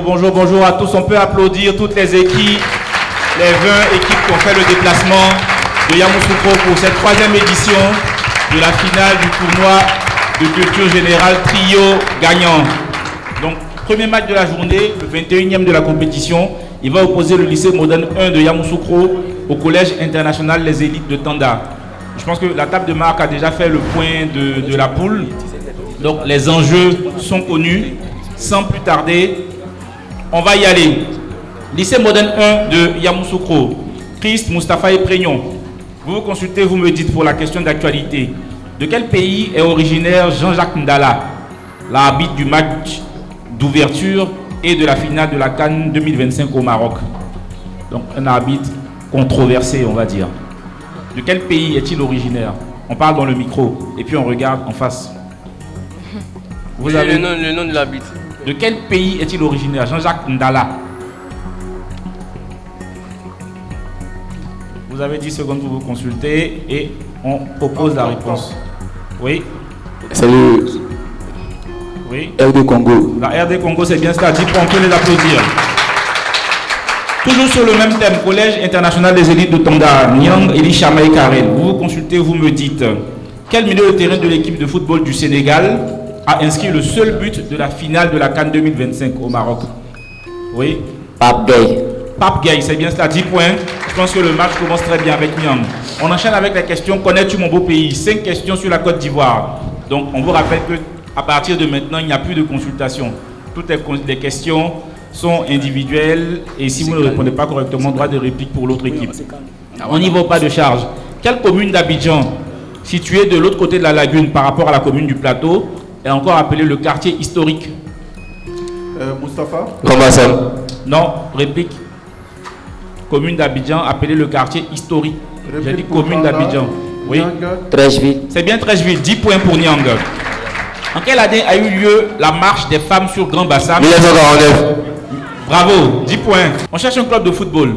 bonjour à tous. On peut applaudir toutes les équipes, les 20 équipes qui ont fait le déplacement de Yamoussoukro pour cette 3e édition de la finale du tournoi de culture générale trio gagnant. Donc, premier match de la journée, le 21e de la compétition, il va opposer le lycée moderne 1 de Yamoussoukro au collège international Les Élites de Tanda. Je pense que la table de marque a déjà fait le point de la poule. Donc, les enjeux sont connus. Sans plus tarder, on va y aller. Lycée moderne 1 de Yamoussoukro, Christ, Mustapha et Prégnon. Vous vous consultez, vous me dites pour la question d'actualité. De quel pays est originaire Jean-Jacques Ndala, l'arbitre du match d'ouverture et de la finale de la CAN 2025 au Maroc? Donc un arbitre controversé, on va dire. De quel pays est-il originaire? On parle dans le micro et puis on regarde en face. Vous avez le nom de l'arbitre. De quel pays est-il originaire? Jean-Jacques Ndala. Vous avez 10 secondes pour vous consulter et on propose la réponse. Oui. C'est le RD Congo. La RD Congo, c'est bien cela. 10 points, on peut les applaudir. Toujours sur le même thème, Collège international des élites de Tanda, Nyang, Eli Chama et Karen. Vous vous consultez, vous me dites quel milieu de terrain de l'équipe de football du Sénégal a inscrit le seul but de la finale de la CAN 2025 au Maroc? Oui. Pape Gay. Pape Gay, c'est bien cela, 10 points. Je pense que le match commence très bien avec Nyang. On enchaîne avec la question connais-tu mon beau pays? 5 questions sur la Côte d'Ivoire. Donc on vous rappelle qu'à partir de maintenant, il n'y a plus de consultation. Toutes les questions sont individuelles et si vous ne répondez pas correctement, droit de réplique pour l'autre équipe. On n'y va pas de charge. Quelle commune d'Abidjan, située de l'autre côté de la lagune par rapport à la commune du Plateau, est encore appelée le quartier historique? Mustapha. Romassam. Non, réplique. Commune d'Abidjan appelée le quartier historique. J'ai dit commune d'Abidjan. Oui. Trècheville. C'est bien Trècheville, 10 points pour Nyang. En quelle année a eu lieu la marche des femmes sur Grand Bassam? 1949. Bravo, 10 points. On cherche un club de football.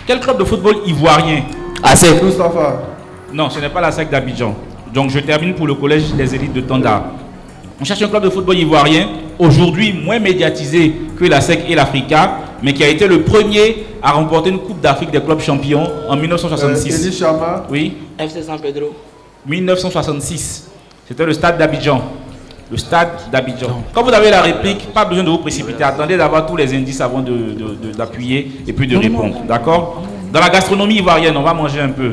Quel club de football ivoirien? ASEC. Mustapha. Non, ce n'est pas la SEC d'Abidjan. Donc je termine pour le collège des élites de Tanda. On cherche un club de football ivoirien, aujourd'hui moins médiatisé que la SEC et l'Africa, mais qui a été le premier à remporter une Coupe d'Afrique des clubs champions en 1966. Eli Chama. Oui. FC San Pedro. 1966. C'était le stade d'Abidjan. Le stade d'Abidjan. Quand vous avez la réplique, pas besoin de vous précipiter. Attendez d'avoir tous les indices avant d'appuyer et puis de répondre. D'accord? Dans la gastronomie ivoirienne, on va manger un peu.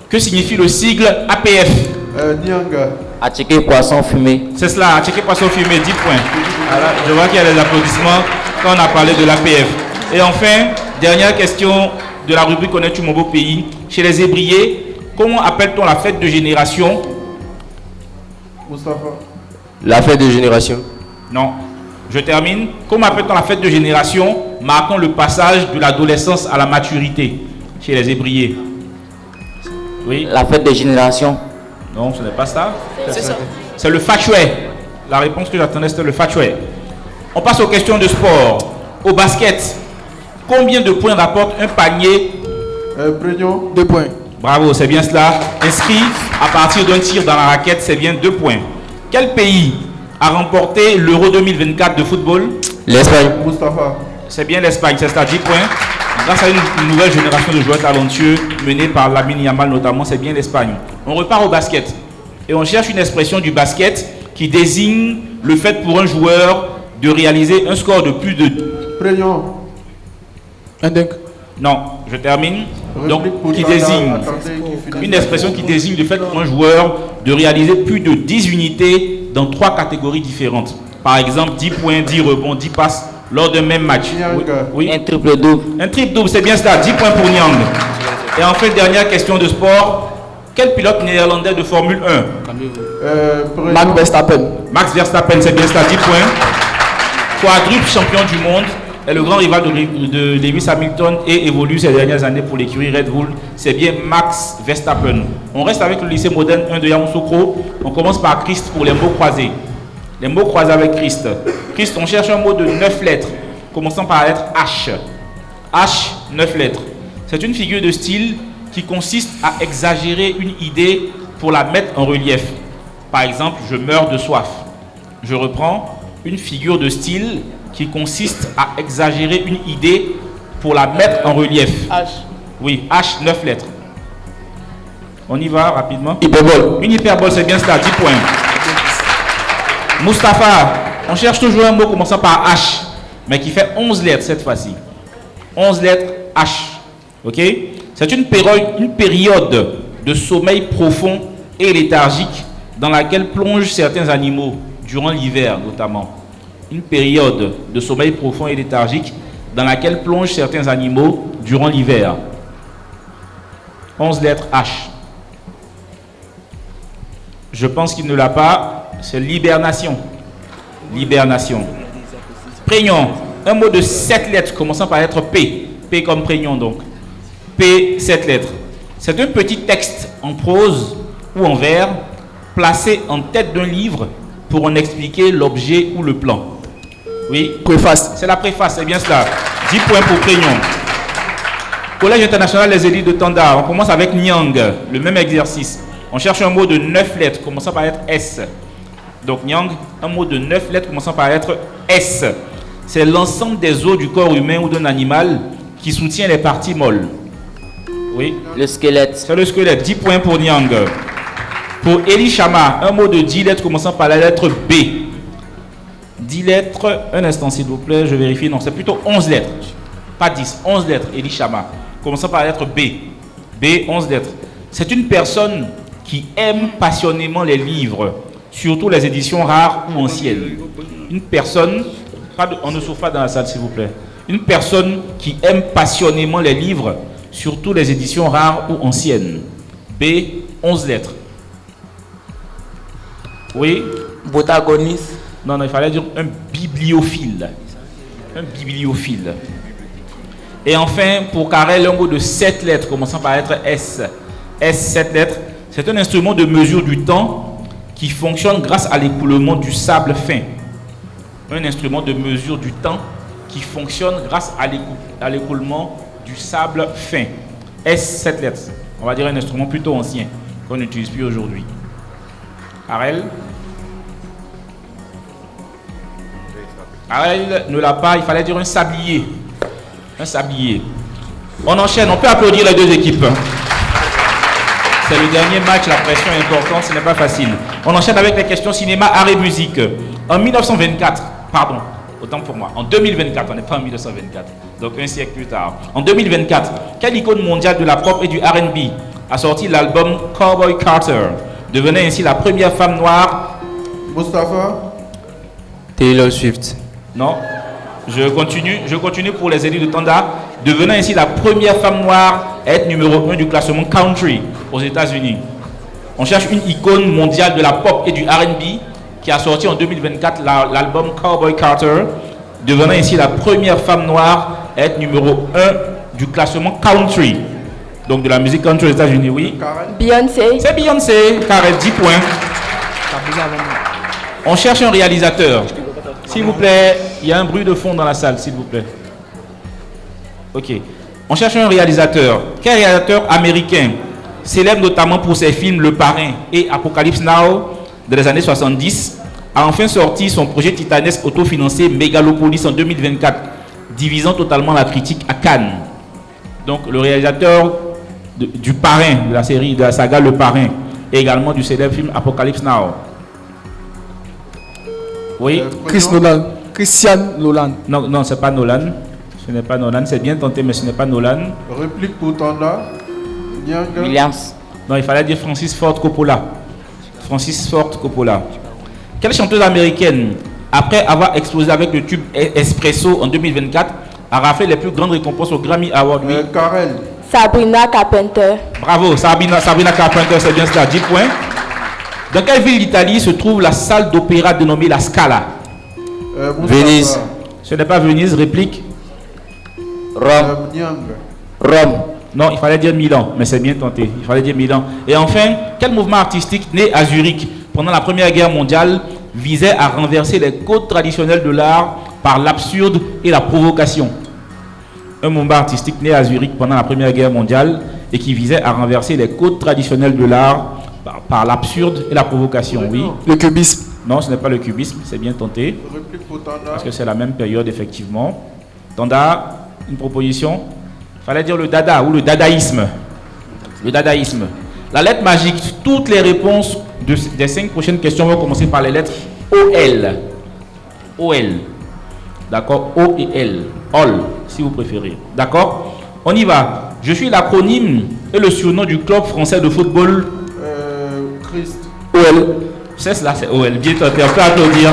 Que signifie le sigle APF? Nyanga. Attiqué poisson fumé. C'est cela, Attiqué poisson fumé, 10 points. Alors, je vois qu'il y a des applaudissements quand on a parlé de l'APF. Et enfin, dernière question de la rubrique connais-tu mon beau pays? Chez les Ébriers, comment appelle-t-on la fête de génération? Mustapha. La fête de génération. Non. Je termine. Comment appelle-t-on la fête de génération marquant le passage de l'adolescence à la maturité chez les Ébriers? Oui. La fête de génération. Non, ce n'est pas ça. C'est ça. C'est le fatchouet. La réponse que j'attendais, c'était le fatchouet. On passe aux questions de sport. Au basket, combien de points rapporte un panier? Prégnon. 2 points. Bravo, c'est bien cela. Inscrit à partir d'un tir dans la raquette, c'est bien 2 points. Quel pays a remporté l'Euro 2024 de football? L'Espagne. Mustapha. C'est bien l'Espagne, c'est ça, 10 points. Grâce à une nouvelle génération de joueurs talentueux menée par Lamine Yamal notamment, c'est bien l'Espagne. On repart au basket et on cherche une expression du basket qui désigne le fait pour un joueur de réaliser un score de plus de... Prégnon. Un dunk. Non, je termine. Donc, Réplique pour qui Tanda. désigne Attendez, qui une expression qui désigne le fait pour un joueur de réaliser plus de 10 unités dans 3 catégories différentes. Par exemple, 10 points, 10 rebonds, 10 passes lors d'un même match. Nyang. Oui. Un triple double. Un triple double, c'est bien cela, 10 points pour Nyang. Et enfin, dernière question de sport. Quel pilote néerlandais de Formule 1? Prégnon. Max Verstappen. Max Verstappen, c'est bien cela, 10 points. Quadruple champion du monde, est le grand rival de Lewis Hamilton et évolue ces dernières années pour l'écurie Red Bull. C'est bien Max Verstappen. On reste avec le lycée moderne 1 de Yamoussoukro. On commence par Christ pour les mots croisés. Les mots croisés avec Christ. Christ, on cherche un mot de 9 lettres, commençant par la lettre H. H, 9 lettres. C'est une figure de style qui consiste à exagérer une idée pour la mettre en relief. Par exemple, je meurs de soif. Je reprends, une figure de style qui consiste à exagérer une idée pour la mettre en relief. H. Oui, H, 9 lettres. On y va rapidement. Hyperbole. Une hyperbole, c'est bien cela, 10 points. Mustapha, on cherche toujours un mot commençant par H, mais qui fait 11 lettres cette fois-ci. 11 lettres H. Ok? C'est une période de sommeil profond et léthargique dans laquelle plongent certains animaux durant l'hiver notamment. Une période de sommeil profond et léthargique dans laquelle plongent certains animaux durant l'hiver. 11 lettres H. Je pense qu'il ne l'a pas. C'est l'hibernation. L'hibernation. Prénom. Un mot de 7 lettres commençant par lettre P. P comme prénom donc. P, 7 lettres. C'est un petit texte en prose ou en vers placé en tête d'un livre pour en expliquer l'objet ou le plan. Oui. Préface. C'est la préface, c'est bien cela. 10 points pour prénom. Collège international Les Élites de Tanda. On commence avec Nyang, le même exercice. On cherche un mot de 9 lettres commençant par lettre S. Donc Nyang, un mot de 9 lettres commençant par lettre S. C'est l'ensemble des os du corps humain ou d'un animal qui soutient les parties molles. Oui. Le squelette. C'est le squelette. 10 points pour Nyang. Pour Elishama, un mot de 10 lettres commençant par la lettre B. 10 lettres. Un instant s'il vous plaît, je vérifie. Non, c'est plutôt 11 lettres. Pas 10, 11 lettres. Elishama. Commençant par la lettre B. B, 11 lettres. C'est une personne qui aime passionnément les livres, surtout les éditions rares ou anciennes. Une personne, on ne souffre pas dans la salle s'il vous plaît. Une personne qui aime passionnément les livres, surtout les éditions rares ou anciennes. B, 11 lettres. Oui. Protagoniste. Non, il fallait dire un bibliophile. Un bibliophile. Et enfin, pour Karel, un mot de 7 lettres, commençant par la lettre S. S, 7 lettres. C'est un instrument de mesure du temps qui fonctionne grâce à l'écoulement du sable fin. Un instrument de mesure du temps qui fonctionne grâce à l'écoulement du sable fin. S, 7 lettres. On va dire un instrument plutôt ancien qu'on n'utilise plus aujourd'hui. Karel. Karel ne l'a pas, il fallait dire un sablier. Un sablier. On enchaîne, on peut applaudir les deux équipes. C'est le dernier match, la pression est importante, ce n'est pas facile. On enchaîne avec les questions cinéma, art et musique. En 1924, pardon, autant pour moi, en 2024, on n'est pas en 1924, donc un siècle plus tard. En 2024, quelle icône mondiale de la pop et du R&B a sorti l'album Cowboy Carter, devenant ainsi la première femme noire? Mustapha. Taylor Swift. Non. Je continue pour les élus de Tanda, devenant ainsi la première femme noire à être numéro 1 du classement country aux États-Unis. On cherche une icône mondiale de la pop et du R&B qui a sorti en 2024 l'album Cowboy Carter, devenant ainsi la première femme noire à être numéro 1 du classement country. Donc de la musique country aux États-Unis, oui. Beyoncé. C'est Beyoncé, Karel, 10 points. On cherche un réalisateur. S'il vous plaît, il y a un bruit de fond dans la salle, s'il vous plaît. Ok. On cherche un réalisateur. Quel réalisateur américain, célèbre notamment pour ses films Le Parrain et Apocalypse Now dans les années 70, a enfin sorti son projet titanesque autofinancé Megalopolis en 2024, divisant totalement la critique à Cannes. Donc le réalisateur du Parrain, de la série, de la saga Le Parrain, et également du célèbre film Apocalypse Now. Oui. Christian Nolan. Non, non, c'est pas Nolan. Ce n'est pas Nolan. C'est bien tenté, mais ce n'est pas Nolan. Réplique pour Tanda. Nyang. Williams. Non, il fallait dire Francis Ford Coppola. Francis Ford Coppola. Quelle chanteuse américaine, après avoir explosé avec le tube Espresso en 2024, a raflé les plus grandes récompenses au Grammy Award? Oui. Karel. Sabrina Carpenter. Bravo, Sabrina Carpenter, c'est bien cela. 10 points. Dans quelle ville d'Italie se trouve la salle d'opéra dénommée La Scala? Venise. Ce n'est pas Venise, réplique. Rome. Nyang. Rome. Non, il fallait dire Milan, mais c'est bien tenté. Il fallait dire Milan. Et enfin, quel mouvement artistique né à Zurich pendant la Première Guerre mondiale visait à renverser les codes traditionnels de l'art par l'absurde et la provocation? Un mouvement artistique né à Zurich pendant la Première Guerre mondiale et qui visait à renverser les codes traditionnels de l'art par l'absurde et la provocation, oui. Le cubisme. Non, ce n'est pas le cubisme, c'est bien tenté. Réplique pour Tanda. Parce que c'est la même période, effectivement. Tanda, une proposition. Il fallait dire le dada ou le dadaïsme. Le dadaïsme. La lettre magique, toutes les réponses des 5 prochaines questions vont commencer par les lettres OL. OL. D'accord? O et L. OL, si vous préférez. D'accord? On y va. Je suis l'acronyme et le surnom du club français de football. Christ. OL. C'est cela, c'est OL. Bien tenté. On peut applaudir.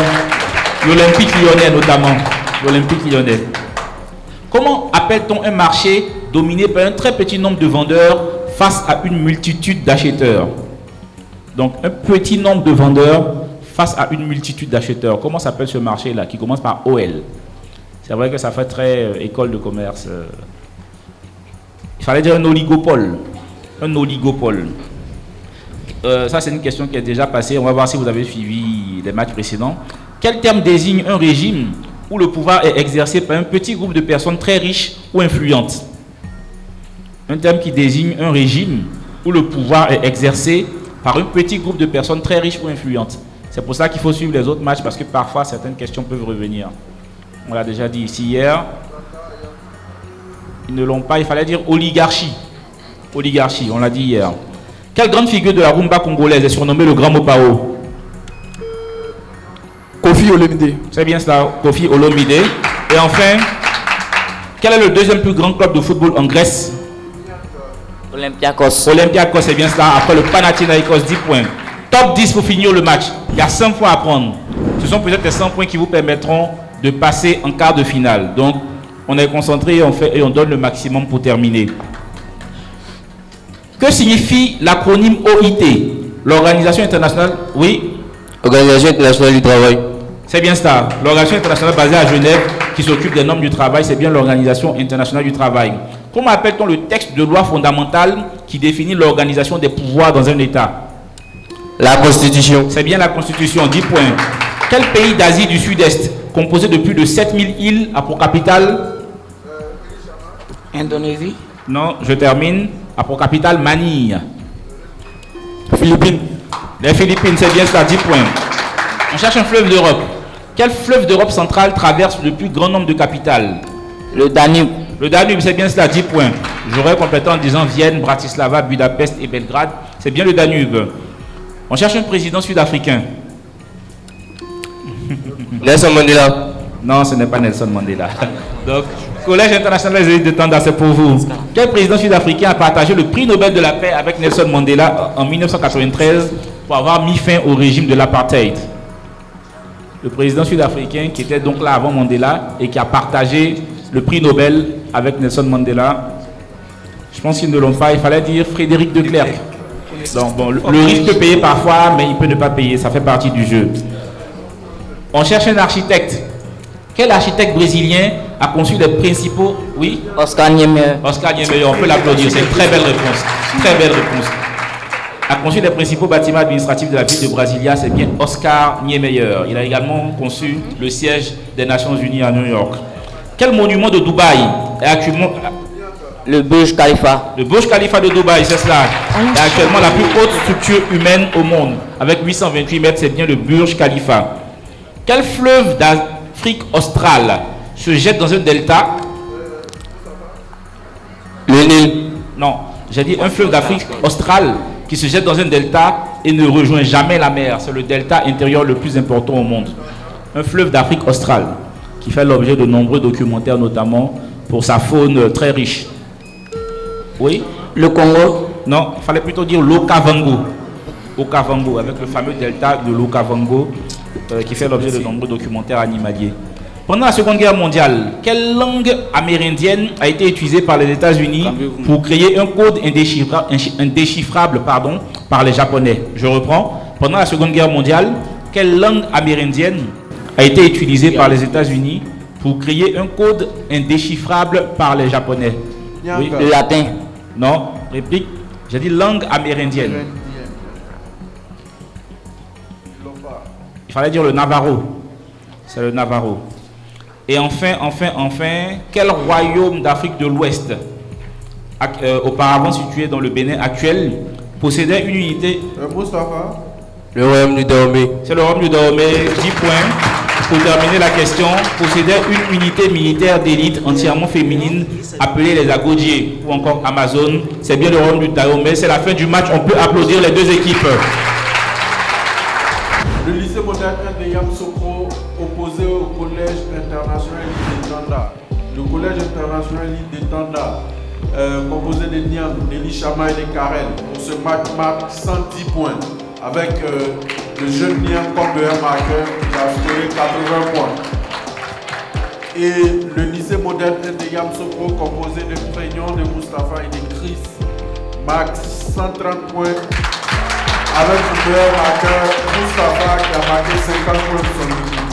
L'Olympique lyonnais notamment. L'Olympique lyonnais. Comment appelle-t-on un marché dominé par un très petit nombre de vendeurs face à une multitude d'acheteurs? Donc, un petit nombre de vendeurs face à une multitude d'acheteurs. Comment s'appelle ce marché-là qui commence par OL? C'est vrai que ça fait très école de commerce. Il fallait dire un oligopole. Un oligopole. Ça, c'est une question qui est déjà passée. On va voir si vous avez suivi les matchs précédents. Quel terme désigne un régime où le pouvoir est exercé par un petit groupe de personnes très riches ou influentes? Un terme qui désigne un régime où le pouvoir est exercé par un petit groupe de personnes très riches ou influentes. C'est pour ça qu'il faut suivre les autres matchs, parce que parfois certaines questions peuvent revenir. On l'a déjà dit ici hier. Ils ne l'ont pas, il fallait dire oligarchie. Oligarchie, on l'a dit hier. Quelle grande figure de la rumba congolaise est surnommée le Grand Mopao? Kofi Olomide. C'est bien cela, Kofi Olomide. Et enfin, quel est le deuxième plus grand club de football en Grèce? Olympiakos. Olympiakos, c'est bien cela. Après le Panathinaikos, 10 points. Top 10 pour finir le match. Il y a 5 points à prendre. Ce sont peut-être les 100 points qui vous permettront de passer en quart de finale. Donc, on est concentré et on donne le maximum pour terminer. Que signifie l'acronyme OIT? L'Organisation internationale, oui? Organisation internationale du travail. C'est bien ça. L'Organisation internationale basée à Genève qui s'occupe des normes du travail, c'est bien l'Organisation internationale du travail. Comment appelle-t-on le texte de loi fondamentale qui définit l'organisation des pouvoirs dans un État? La Constitution. C'est bien la Constitution, 10 points. Quel pays d'Asie du Sud-Est, composé de plus de 7000 îles, a pour capitale? Indonésie. Non, je termine. A pour capitale Manille. Philippines. Les Philippines, c'est bien ça, 10 points. On cherche un fleuve d'Europe. Quel fleuve d'Europe centrale traverse le plus grand nombre de capitales? Le Danube. Le Danube, c'est bien cela, 10 points. J'aurais complété en disant Vienne, Bratislava, Budapest et Belgrade. C'est bien le Danube. On cherche un président sud-africain. Nelson Mandela. Non, ce n'est pas Nelson Mandela. Donc, Collège international des élites de Tanda, c'est pour vous. Quel président sud-africain a partagé le prix Nobel de la paix avec Nelson Mandela en 1993 pour avoir mis fin au régime de l'apartheid? Le président sud-africain qui était donc là avant Mandela et qui a partagé le prix Nobel avec Nelson Mandela. Je pense qu'ils ne l'ont pas. Il fallait dire Frédéric de Klerk. Donc, bon, le risque peut payer parfois, mais il peut ne pas payer. Ça fait partie du jeu. On cherche un architecte. Quel architecte brésilien a conçu les principaux... Oui? Oscar Niemeyer. Oscar Niemeyer, on peut l'applaudir. C'est une très belle réponse. Très belle réponse. A conçu les principaux bâtiments administratifs de la ville de Brasilia, c'est bien Oscar Niemeyer. Il a également conçu le siège des Nations Unies à New York. Quel monument de Dubaï est actuellement... Le Burj Khalifa. Le Burj Khalifa de Dubaï, c'est cela. Est actuellement la plus haute structure humaine au monde. Avec 828 mètres, c'est bien le Burj Khalifa. Quel fleuve d'Afrique australe se jette dans un delta? Le Nil. Non, j'ai dit un fleuve d'Afrique australe qui se jette dans un delta et ne rejoint jamais la mer. C'est le delta intérieur le plus important au monde. Un fleuve d'Afrique australe qui fait l'objet de nombreux documentaires, notamment pour sa faune très riche. Oui? Le Congo. Non, il fallait plutôt dire l'Okavango. Okavango, avec le fameux delta de l'Okavango qui fait l'objet de nombreux documentaires animaliers. Pendant la Seconde Guerre mondiale, quelle langue amérindienne a été utilisée par les États-Unis pour créer un code indéchiffrable par les Japonais? Je reprends. Pendant la Seconde Guerre mondiale, quelle langue amérindienne a été utilisée par les États-Unis pour créer un code indéchiffrable par les Japonais? Oui. Le latin. Non, réplique. J'ai dit langue amérindienne. Il fallait dire le Navarro. C'est le Navarro. Et enfin, quel royaume d'Afrique de l'Ouest, auparavant situé dans le Bénin actuel, possédait une unité... Moustapha. Le royaume du Dahomey. C'est le royaume du Dahomey, 10 points. Pour terminer la question, possédait une unité militaire d'élite entièrement féminine appelée les Agodjiers ou encore Amazon. C'est bien le royaume du Dahomey. C'est la fin du match. On peut applaudir les deux équipes. Le lycée moderne 1 de Yamoussoukro opposé au collège international de Tanda. Le collège international de Tanda, composé de Niam, Nelly Chama et de Karel. Pour ce match marque 110 points. Avec le jeune Niam comme meilleur marqueur, il a scoré 80 points. Et le lycée moderne 1 de Yamoussoukro, composé de Préignon, de Mustapha et de Chris, marque 130 points. Avec le meilleur marqueur, Mustapha, qui a marqué 50 points pour son équipe.